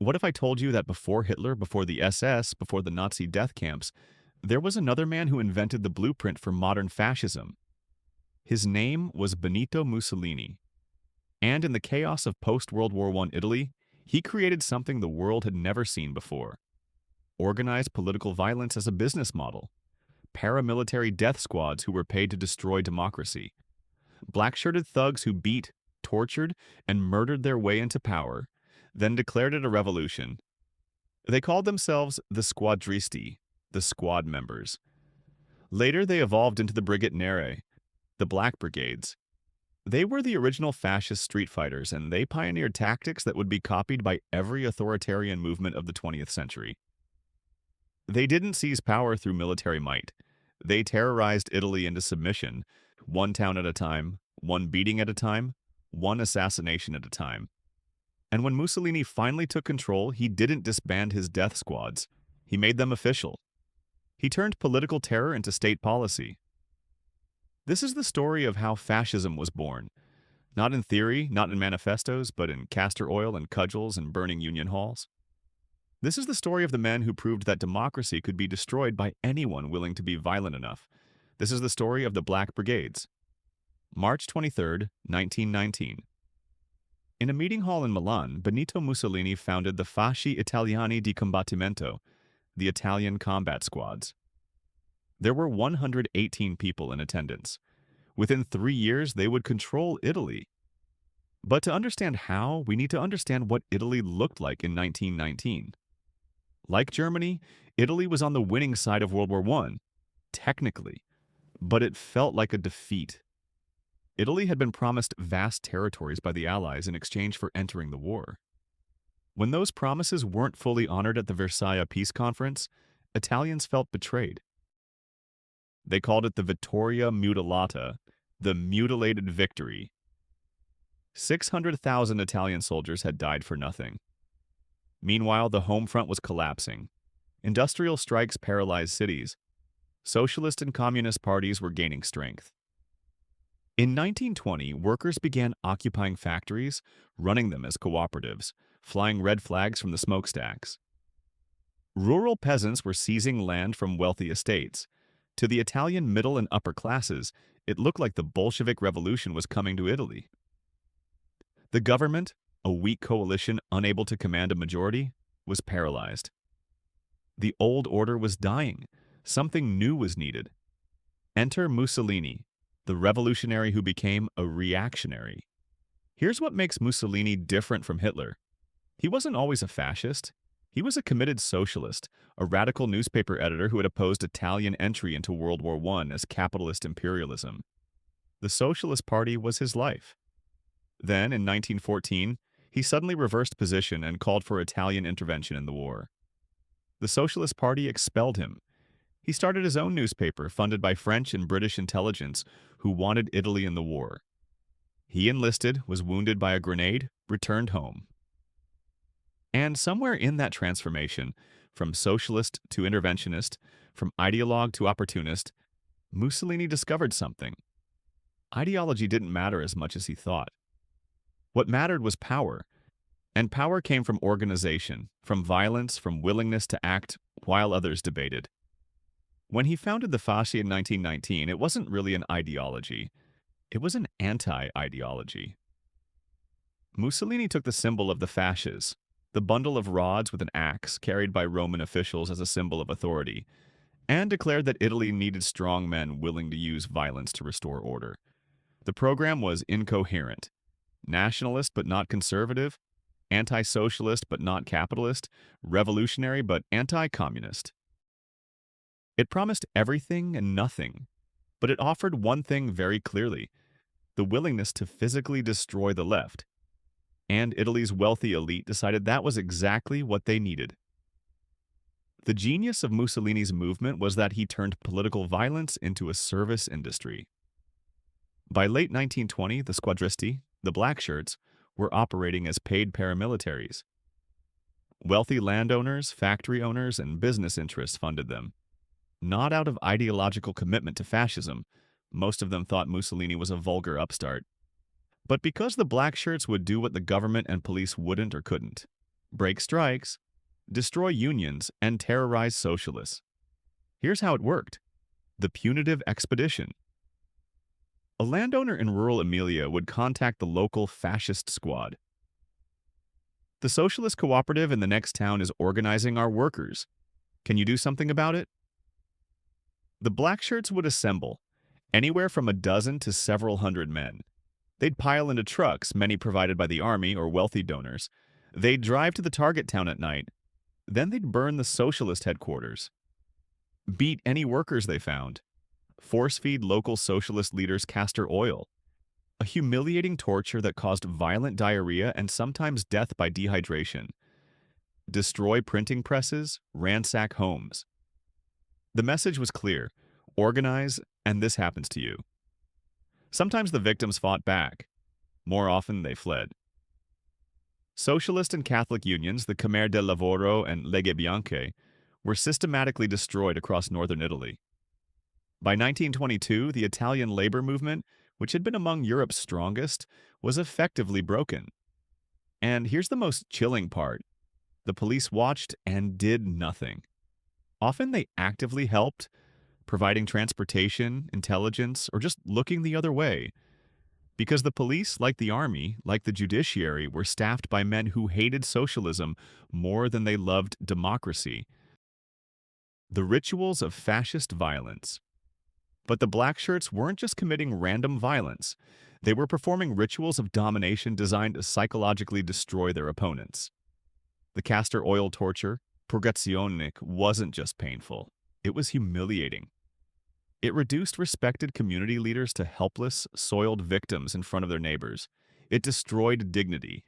What if I told you that before Hitler, before the SS, before the Nazi death camps, there was another man who invented the blueprint for modern fascism? His name was Benito Mussolini. And in the chaos of post-World War I Italy, he created something the world had never seen before. Organized political violence as a business model. Paramilitary death squads who were paid to destroy democracy. Black-shirted thugs who beat, tortured, and murdered their way into power, then declared it a revolution. They called themselves the squadristi, the squad members. Later, they evolved into the Brigate Nere, the Black Brigades. They were the original fascist street fighters, and they pioneered tactics that would be copied by every authoritarian movement of the 20th century. They didn't seize power through military might. They terrorized Italy into submission, one town at a time, one beating at a time, one assassination at a time. And when Mussolini finally took control, he didn't disband his death squads. He made them official. He turned political terror into state policy. This is the story of how fascism was born. Not in theory, not in manifestos, but in castor oil and cudgels and burning union halls. This is the story of the men who proved that democracy could be destroyed by anyone willing to be violent enough. This is the story of the Black Brigades. March 23, 1919. In a meeting hall in Milan, Benito Mussolini founded the Fasci Italiani di Combattimento, the Italian combat squads. There were 118 people in attendance. Within 3 years, they would control Italy. But to understand how, we need to understand what Italy looked like in 1919. Like Germany, Italy was on the winning side of World War I, technically, but it felt like a defeat. Italy had been promised vast territories by the Allies in exchange for entering the war. When those promises weren't fully honored at the Versailles Peace Conference, Italians felt betrayed. They called it the Vittoria Mutilata, the mutilated victory. 600,000 Italian soldiers had died for nothing. Meanwhile, the home front was collapsing. Industrial strikes paralyzed cities. Socialist and communist parties were gaining strength. In 1920, workers began occupying factories, running them as cooperatives, flying red flags from the smokestacks. Rural peasants were seizing land from wealthy estates. To the Italian middle and upper classes, it looked like the Bolshevik Revolution was coming to Italy. The government, a weak coalition unable to command a majority, was paralyzed. The old order was dying. Something new was needed. Enter Mussolini, the revolutionary who became a reactionary. Here's what makes Mussolini different from Hitler. He wasn't always a fascist. He was a committed socialist, a radical newspaper editor who had opposed Italian entry into World War I as capitalist imperialism. The Socialist Party was his life. Then, in 1914, he suddenly reversed position and called for Italian intervention in the war. The Socialist Party expelled him. He started his own newspaper funded by French and British intelligence who wanted Italy in the war. He enlisted, was wounded by a grenade, returned home. And somewhere in that transformation, from socialist to interventionist, from ideologue to opportunist, Mussolini discovered something. Ideology didn't matter as much as he thought. What mattered was power, and power came from organization, from violence, from willingness to act while others debated. When he founded the Fasci in 1919, it wasn't really an ideology. It was an anti-ideology. Mussolini took the symbol of the fasces, the bundle of rods with an axe carried by Roman officials as a symbol of authority, and declared that Italy needed strong men willing to use violence to restore order. The program was incoherent, nationalist but not conservative, anti-socialist but not capitalist, revolutionary but anti-communist. It promised everything and nothing, but it offered one thing very clearly: the willingness to physically destroy the left. And Italy's wealthy elite decided that was exactly what they needed. The genius of Mussolini's movement was that he turned political violence into a service industry. By late 1920, the squadristi, the Blackshirts, were operating as paid paramilitaries. Wealthy landowners, factory owners, and business interests funded them. Not out of ideological commitment to fascism, most of them thought Mussolini was a vulgar upstart, but because the Blackshirts would do what the government and police wouldn't or couldn't. break strikes, destroy unions, and terrorize socialists. Here's how it worked. The punitive expedition. A landowner in rural Emilia would contact the local fascist squad. The socialist cooperative in the next town is organizing our workers. Can you do something about it? The Blackshirts would assemble, anywhere from a dozen to several hundred men. They'd pile into trucks, many provided by the army or wealthy donors. They'd drive to the target town at night. Then they'd burn the socialist headquarters. Beat any workers they found. Force-feed local socialist leaders castor oil. A humiliating torture that caused violent diarrhea and sometimes death by dehydration. Destroy printing presses, ransack homes. The message was clear. Organize, and this happens to you. Sometimes the victims fought back. More often, they fled. Socialist and Catholic unions, the Camere del Lavoro and Leghe Bianche, were systematically destroyed across northern Italy. By 1922, the Italian labor movement, which had been among Europe's strongest, was effectively broken. And here's the most chilling part. The police watched and did nothing. Often they actively helped, providing transportation, intelligence, or just looking the other way. Because the police, like the army, like the judiciary, were staffed by men who hated socialism more than they loved democracy. The rituals of fascist violence. But the Blackshirts weren't just committing random violence. They were performing rituals of domination designed to psychologically destroy their opponents. The castor oil torture, purgazione, wasn't just painful. It was humiliating. It reduced respected community leaders to helpless, soiled victims in front of their neighbors. It destroyed dignity.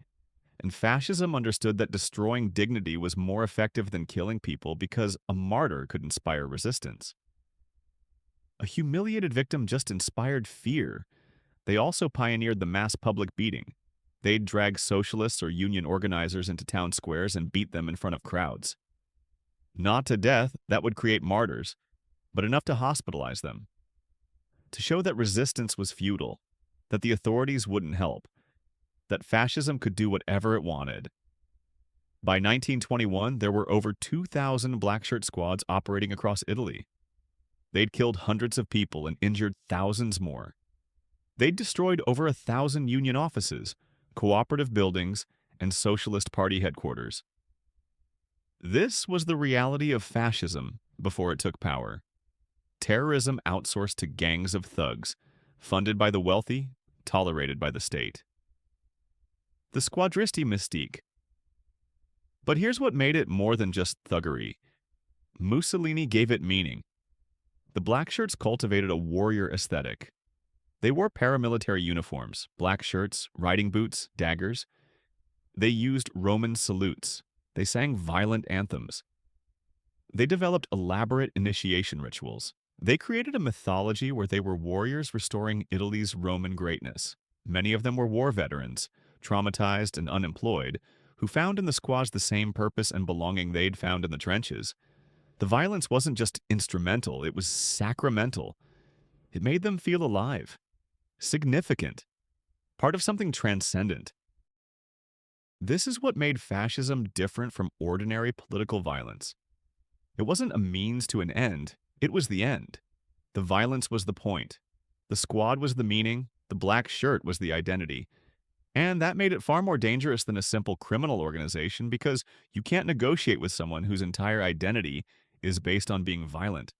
And fascism understood that destroying dignity was more effective than killing people because a martyr could inspire resistance. A humiliated victim just inspired fear. They also pioneered the mass public beating. They'd drag socialists or union organizers into town squares and beat them in front of crowds. Not to death, that would create martyrs, but enough to hospitalize them. To show that resistance was futile, that the authorities wouldn't help, that fascism could do whatever it wanted. By 1921, there were over 2,000 Blackshirt squads operating across Italy. They'd killed hundreds of people and injured thousands more. They'd destroyed over 1,000 union offices, cooperative buildings, and Socialist Party headquarters. This was the reality of fascism before it took power. Terrorism outsourced to gangs of thugs, funded by the wealthy, tolerated by the state. The squadristi mystique. But here's what made it more than just thuggery. Mussolini gave it meaning. The Blackshirts cultivated a warrior aesthetic. They wore paramilitary uniforms, black shirts, riding boots, daggers. They used Roman salutes. They sang violent anthems. They developed elaborate initiation rituals. They created a mythology where they were warriors restoring Italy's Roman greatness. Many of them were war veterans, traumatized and unemployed, who found in the squads the same purpose and belonging they'd found in the trenches. The violence wasn't just instrumental, it was sacramental. It made them feel alive, significant, part of something transcendent. This is what made fascism different from ordinary political violence. It wasn't a means to an end, it was the end. The violence was the point. The squad was the meaning, the black shirt was the identity. And that made it far more dangerous than a simple criminal organization because you can't negotiate with someone whose entire identity is based on being violent.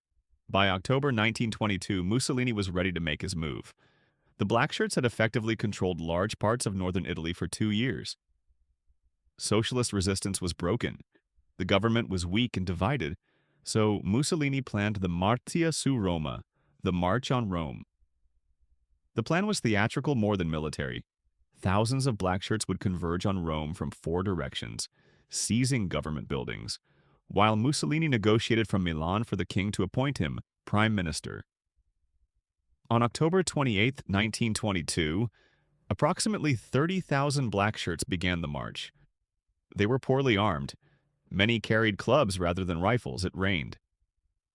By October 1922, Mussolini was ready to make his move. The Blackshirts had effectively controlled large parts of northern Italy for 2 years. Socialist resistance was broken. The government was weak and divided, so Mussolini planned the Marcia su Roma, the March on Rome. The plan was theatrical more than military. Thousands of Blackshirts would converge on Rome from 4 directions, seizing government buildings, while Mussolini negotiated from Milan for the king to appoint him prime minister. On October 28, 1922, approximately 30,000 Blackshirts began the march. They were poorly armed. Many carried clubs rather than rifles. It rained.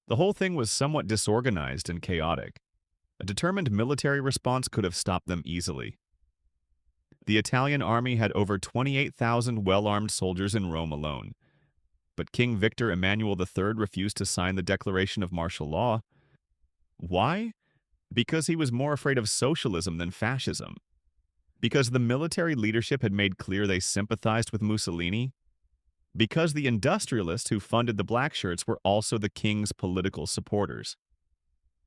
The whole thing was somewhat disorganized and chaotic. A determined military response could have stopped them easily. The Italian army had over 28,000 well-armed soldiers in Rome alone. But King Victor Emmanuel III refused to sign the declaration of martial law. Why? Because he was more afraid of socialism than fascism. Because the military leadership had made clear they sympathized with Mussolini. Because the industrialists who funded the Blackshirts were also the king's political supporters.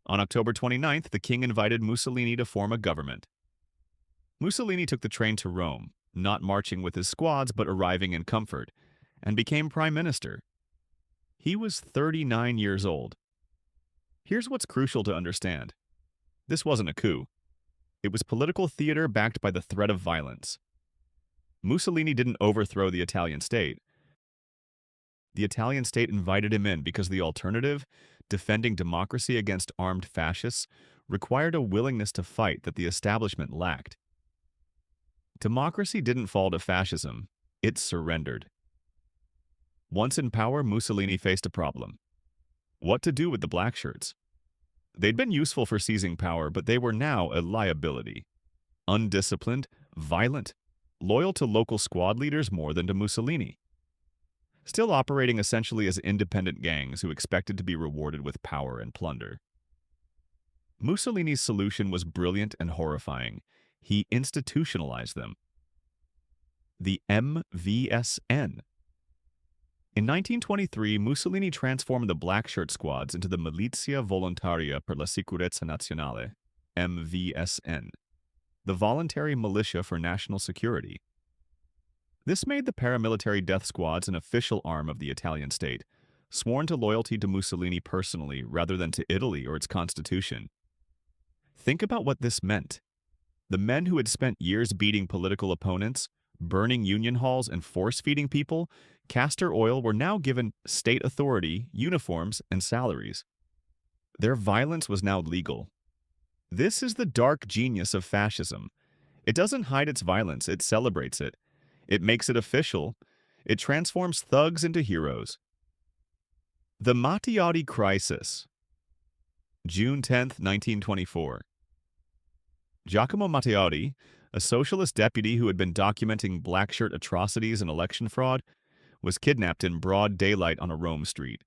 On October 29th, the king invited Mussolini to form a government. Mussolini took the train to Rome, not marching with his squads but arriving in comfort, and became prime minister. He was 39 years old. Here's what's crucial to understand. This wasn't a coup. It was political theater backed by the threat of violence. Mussolini didn't overthrow the Italian state. The Italian state invited him in because the alternative, defending democracy against armed fascists, required a willingness to fight that the establishment lacked. Democracy didn't fall to fascism, it surrendered. Once in power, Mussolini faced a problem. What to do with the Blackshirts? They'd been useful for seizing power, but they were now a liability. Undisciplined, violent, loyal to local squad leaders more than to Mussolini. Still operating essentially as independent gangs who expected to be rewarded with power and plunder. Mussolini's solution was brilliant and horrifying. He institutionalized them. The MVSN. In 1923, Mussolini transformed the Blackshirt squads into the Milizia Volontaria per la Sicurezza Nazionale, MVSN, the Voluntary Militia for National Security. This made the paramilitary death squads an official arm of the Italian state, sworn to loyalty to Mussolini personally rather than to Italy or its constitution. Think about what this meant. The men who had spent years beating political opponents, burning union halls, and force-feeding people, castor oil, were now given state authority, uniforms, and salaries. Their violence was now legal. This is the dark genius of fascism. It doesn't hide its violence, it celebrates it. It makes it official. It transforms thugs into heroes. The Matteotti Crisis. June 10, 1924. Giacomo Matteotti, a socialist deputy who had been documenting Blackshirt atrocities and election fraud, was kidnapped in broad daylight on a Rome street.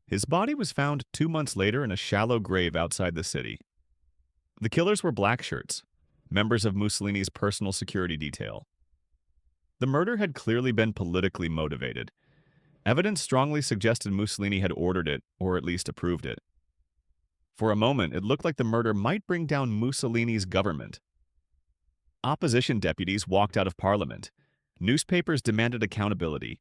His body was found 2 months later in a shallow grave outside the city. The killers were Blackshirts, members of Mussolini's personal security detail. The murder had clearly been politically motivated. Evidence strongly suggested Mussolini had ordered it, or at least approved it. For a moment, it looked like the murder might bring down Mussolini's government. Opposition deputies walked out of parliament. Newspapers demanded accountability.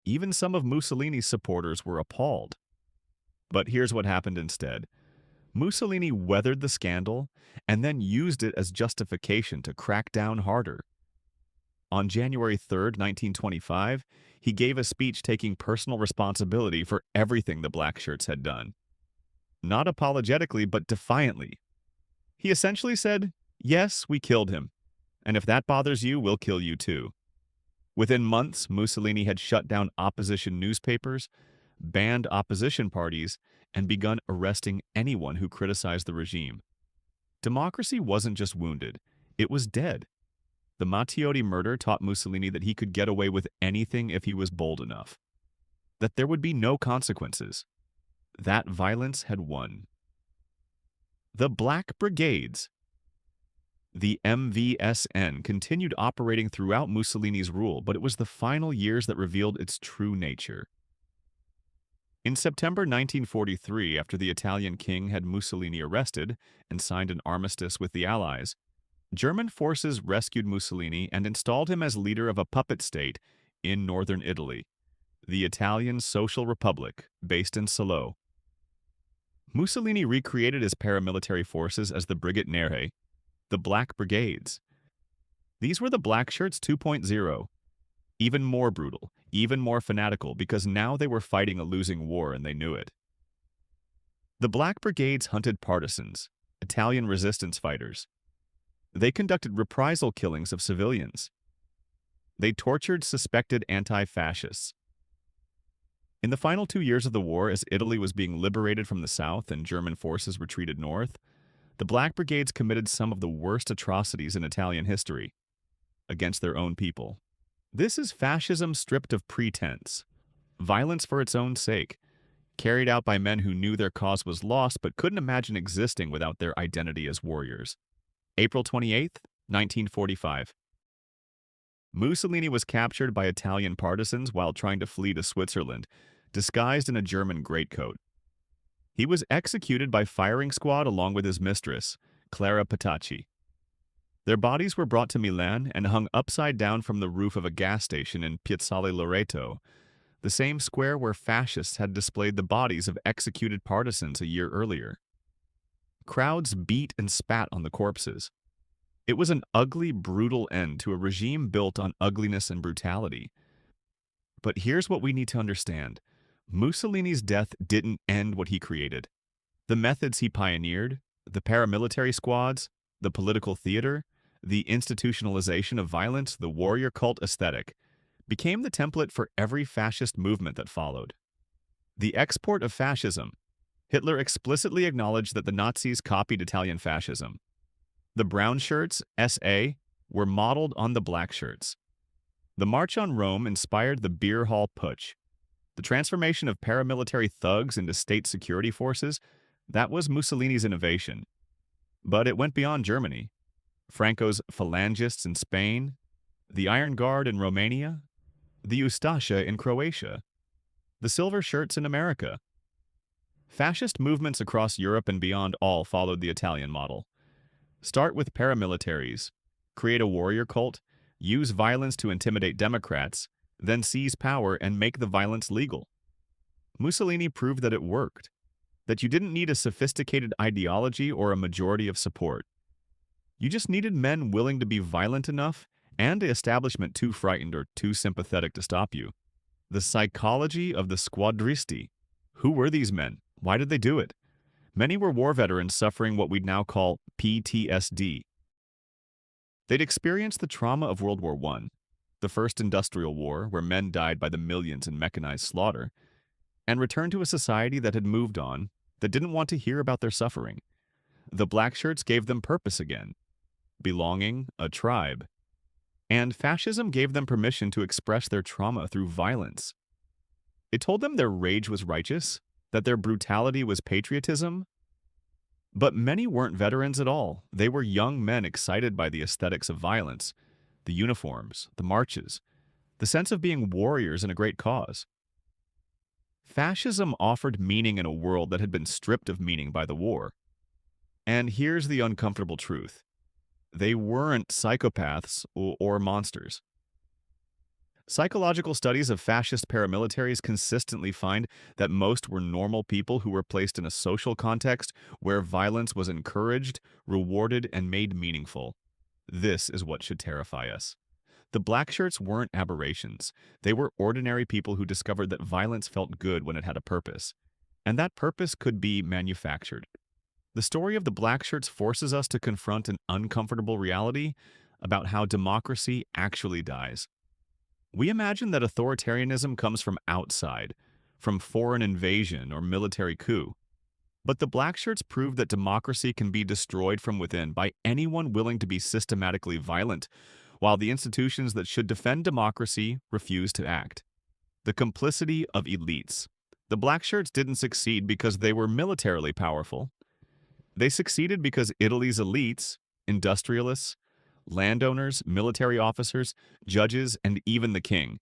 Even some of Mussolini's supporters were appalled. But here's what happened instead. Mussolini weathered the scandal and then used it as justification to crack down harder. On January 3, 1925, he gave a speech taking personal responsibility for everything the Blackshirts had done. Not apologetically, but defiantly. He essentially said, "Yes, we killed him. And if that bothers you, we'll kill you too." Within months, Mussolini had shut down opposition newspapers, banned opposition parties, and begun arresting anyone who criticized the regime. Democracy wasn't just wounded, it was dead. The Matteotti murder taught Mussolini that he could get away with anything if he was bold enough. That there would be no consequences. That violence had won. The Black Brigades. The MVSN continued operating throughout Mussolini's rule, but it was the final years that revealed its true nature. In September 1943, after the Italian king had Mussolini arrested and signed an armistice with the Allies, German forces rescued Mussolini and installed him as leader of a puppet state in northern Italy, the Italian Social Republic, based in Salo. Mussolini recreated his paramilitary forces as the Brigate Nere, the Black Brigades. These were the Blackshirts 2.0, even more brutal, even more fanatical, because now they were fighting a losing war and they knew it. The Black Brigades hunted partisans, Italian resistance fighters. They conducted reprisal killings of civilians. They tortured suspected anti-fascists. In the final 2 years of the war, as Italy was being liberated from the south and German forces retreated north, the Black Brigades committed some of the worst atrocities in Italian history against their own people. This is fascism stripped of pretense, violence for its own sake, carried out by men who knew their cause was lost but couldn't imagine existing without their identity as warriors. April 28, 1945. Mussolini was captured by Italian partisans while trying to flee to Switzerland, disguised in a German greatcoat. He was executed by firing squad along with his mistress, Clara Petacci. Their bodies were brought to Milan and hung upside down from the roof of a gas station in Piazzale Loreto, the same square where fascists had displayed the bodies of executed partisans a year earlier. Crowds beat and spat on the corpses. It was an ugly, brutal end to a regime built on ugliness and brutality. But here's what we need to understand. Mussolini's death didn't end what he created. The methods he pioneered, the paramilitary squads, the political theater, the institutionalization of violence, the warrior cult aesthetic, became the template for every fascist movement that followed. The export of fascism. Hitler explicitly acknowledged that the Nazis copied Italian fascism. The brown shirts, SA, were modeled on the black shirts. The March on Rome inspired the beer hall putsch. The transformation of paramilitary thugs into state security forces, that was Mussolini's innovation. But it went beyond Germany. Franco's phalangists in Spain, the Iron Guard in Romania, the Ustasha in Croatia, the silver shirts in America. Fascist movements across Europe and beyond all followed the Italian model. Start with paramilitaries, create a warrior cult, use violence to intimidate Democrats, then seize power and make the violence legal. Mussolini proved that it worked, that you didn't need a sophisticated ideology or a majority of support. You just needed men willing to be violent enough and the establishment too frightened or too sympathetic to stop you. The psychology of the squadristi. Who were these men? Why did they do it? Many were war veterans suffering what we'd now call PTSD. They'd experienced the trauma of World War I, the first industrial war where men died by the millions in mechanized slaughter, and returned to a society that had moved on, that didn't want to hear about their suffering. The black shirts gave them purpose again, belonging, a tribe. And fascism gave them permission to express their trauma through violence. It told them their rage was righteous, that their brutality was patriotism. But many weren't veterans at all. They were young men excited by the aesthetics of violence, the uniforms, the marches, the sense of being warriors in a great cause. Fascism offered meaning in a world that had been stripped of meaning by the war. And here's the uncomfortable truth. They weren't psychopaths or monsters. Psychological studies of fascist paramilitaries consistently find that most were normal people who were placed in a social context where violence was encouraged, rewarded, and made meaningful. This is what should terrify us. The black shirts weren't aberrations. They were ordinary people who discovered that violence felt good when it had a purpose. And that purpose could be manufactured. The story of the black shirts forces us to confront an uncomfortable reality about how democracy actually dies. We imagine that authoritarianism comes from outside, from foreign invasion or military coup. But the black shirts prove that democracy can be destroyed from within by anyone willing to be systematically violent, while the institutions that should defend democracy refuse to act. The complicity of elites. The black shirts didn't succeed because they were militarily powerful. They succeeded because Italy's elites, industrialists, landowners, military officers, judges, and even the king,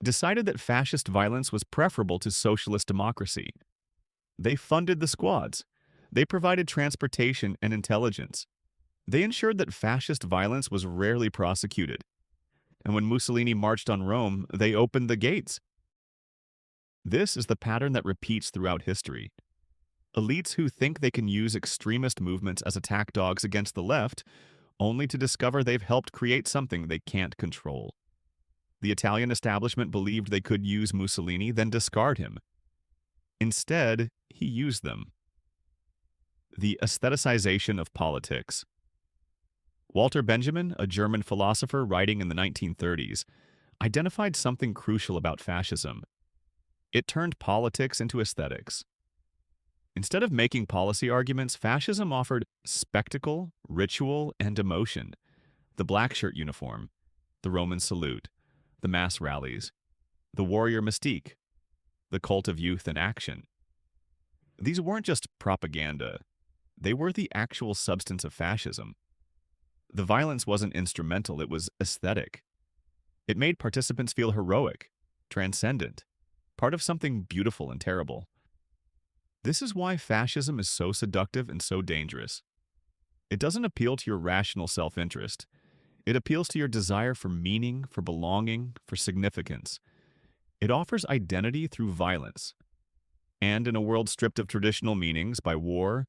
decided that fascist violence was preferable to socialist democracy. They funded the squads. They provided transportation and intelligence. They ensured that fascist violence was rarely prosecuted. And when Mussolini marched on Rome, they opened the gates. This is the pattern that repeats throughout history. Elites who think they can use extremist movements as attack dogs against the left, only to discover they've helped create something they can't control. The Italian establishment believed they could use Mussolini, then discard him. Instead, he used them. The aestheticization of politics. Walter Benjamin, a German philosopher writing in the 1930s, identified something crucial about fascism. It turned politics into aesthetics. Instead of making policy arguments, fascism offered spectacle, ritual, and emotion. The black shirt uniform, the Roman salute, the mass rallies, the warrior mystique, the cult of youth and action. These weren't just propaganda, they were the actual substance of fascism. The violence wasn't instrumental, it was aesthetic. It made participants feel heroic, transcendent, part of something beautiful and terrible. This is why fascism is so seductive and so dangerous. It doesn't appeal to your rational self-interest. It appeals to your desire for meaning, for belonging, for significance. It offers identity through violence. And in a world stripped of traditional meanings by war,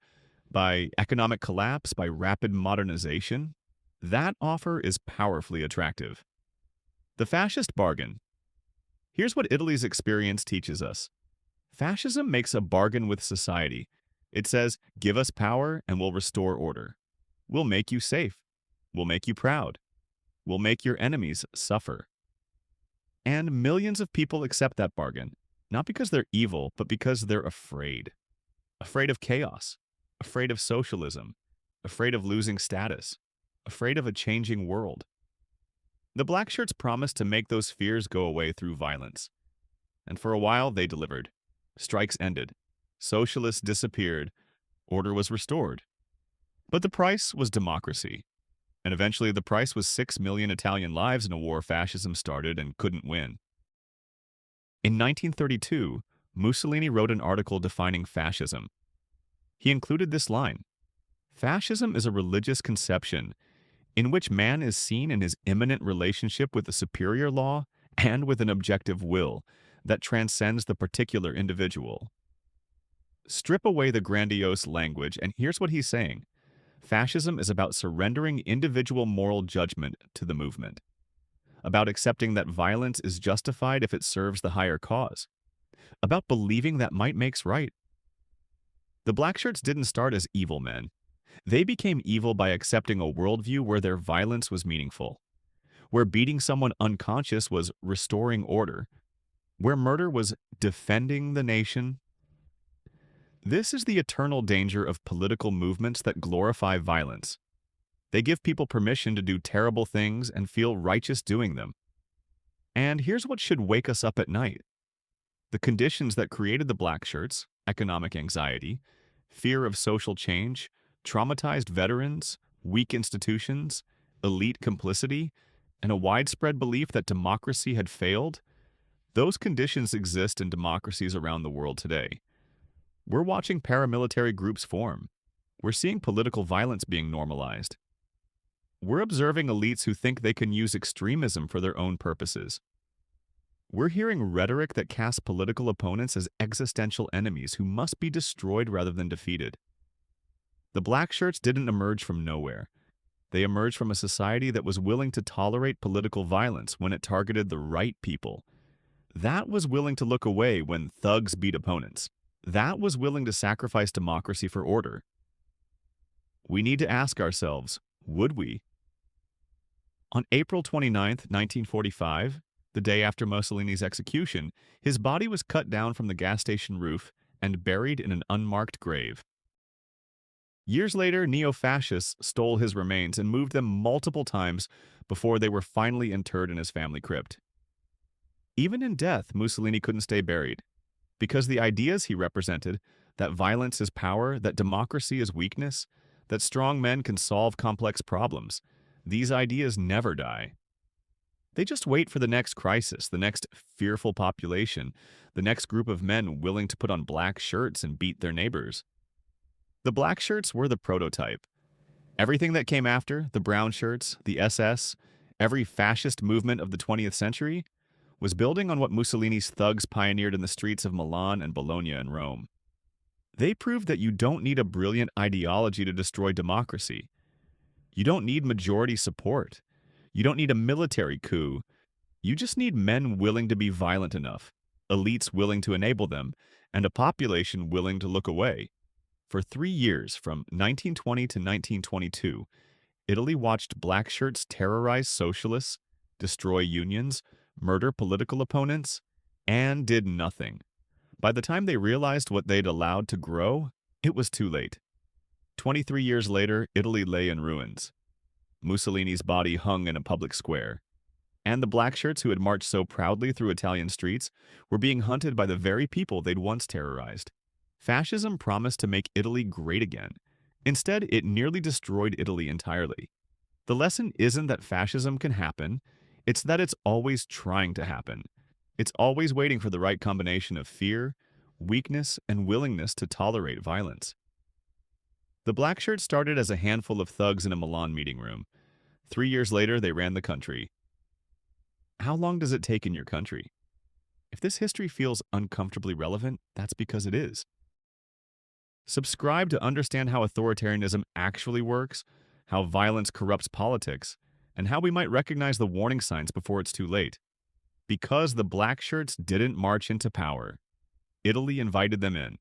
by economic collapse, by rapid modernization, that offer is powerfully attractive. The fascist bargain. Here's what Italy's experience teaches us. Fascism makes a bargain with society. It says, give us power and we'll restore order. We'll make you safe. We'll make you proud. We'll make your enemies suffer. And millions of people accept that bargain, not because they're evil, but because they're afraid. Afraid of chaos, afraid of socialism, afraid of losing status, afraid of a changing world. The Blackshirts promised to make those fears go away through violence. And for a while, they delivered. Strikes ended. Socialists disappeared. Order was restored. But the price was democracy. And eventually the price was 6 million Italian lives in a war fascism started and couldn't win. In 1932, Mussolini wrote an article defining fascism. He included this line: fascism is a religious conception in which man is seen in his immanent relationship with a superior law and with an objective will that transcends the particular individual. Strip away the grandiose language, and here's what he's saying. Fascism is about surrendering individual moral judgment to the movement, about accepting that violence is justified if it serves the higher cause, about believing that might makes right. The Blackshirts didn't start as evil men. They became evil by accepting a worldview where their violence was meaningful, where beating someone unconscious was restoring order, where murder was defending the nation. This is the eternal danger of political movements that glorify violence. They give people permission to do terrible things and feel righteous doing them. And here's what should wake us up at night. The conditions that created the Blackshirts, economic anxiety, fear of social change, traumatized veterans, weak institutions, elite complicity, and a widespread belief that democracy had failed, those conditions exist in democracies around the world today. We're watching paramilitary groups form. We're seeing political violence being normalized. We're observing elites who think they can use extremism for their own purposes. We're hearing rhetoric that casts political opponents as existential enemies who must be destroyed rather than defeated. The Blackshirts didn't emerge from nowhere. They emerged from a society that was willing to tolerate political violence when it targeted the right people. That was willing to look away when thugs beat opponents. That was willing to sacrifice democracy for order. We need to ask ourselves, would we? On April 29, 1945, the day after Mussolini's execution, his body was cut down from the gas station roof and buried in an unmarked grave. Years later, neo-fascists stole his remains and moved them multiple times before they were finally interred in his family crypt. Even in death, Mussolini couldn't stay buried, because the ideas he represented, that violence is power, that democracy is weakness, that strong men can solve complex problems, these ideas never die. They just wait for the next crisis, the next fearful population, the next group of men willing to put on black shirts and beat their neighbors. The black shirts were the prototype. Everything that came after, the brown shirts, the SS, every fascist movement of the 20th century, was building on what Mussolini's thugs pioneered in the streets of Milan and Bologna and Rome. They proved that you don't need a brilliant ideology to destroy democracy. You don't need majority support. You don't need a military coup. You just need men willing to be violent enough, elites willing to enable them, and a population willing to look away. For 3 years, from 1920 to 1922, Italy watched black shirts terrorize socialists, destroy unions, murder political opponents, and did nothing. By the time they realized what they'd allowed to grow, it was too late. 23 years later, Italy lay in ruins. Mussolini's body hung in a public square. And the Blackshirts who had marched so proudly through Italian streets were being hunted by the very people they'd once terrorized. Fascism promised to make Italy great again. Instead, it nearly destroyed Italy entirely. The lesson isn't that fascism can happen, it's that it's always trying to happen. It's always waiting for the right combination of fear, weakness, and willingness to tolerate violence. The Blackshirts started as a handful of thugs in a Milan meeting room. 3 years later, they ran the country. How long does it take in your country? If this history feels uncomfortably relevant, that's because it is. Subscribe to understand how authoritarianism actually works, how violence corrupts politics, and how we might recognize the warning signs before it's too late. Because the Blackshirts didn't march into power, Italy invited them in.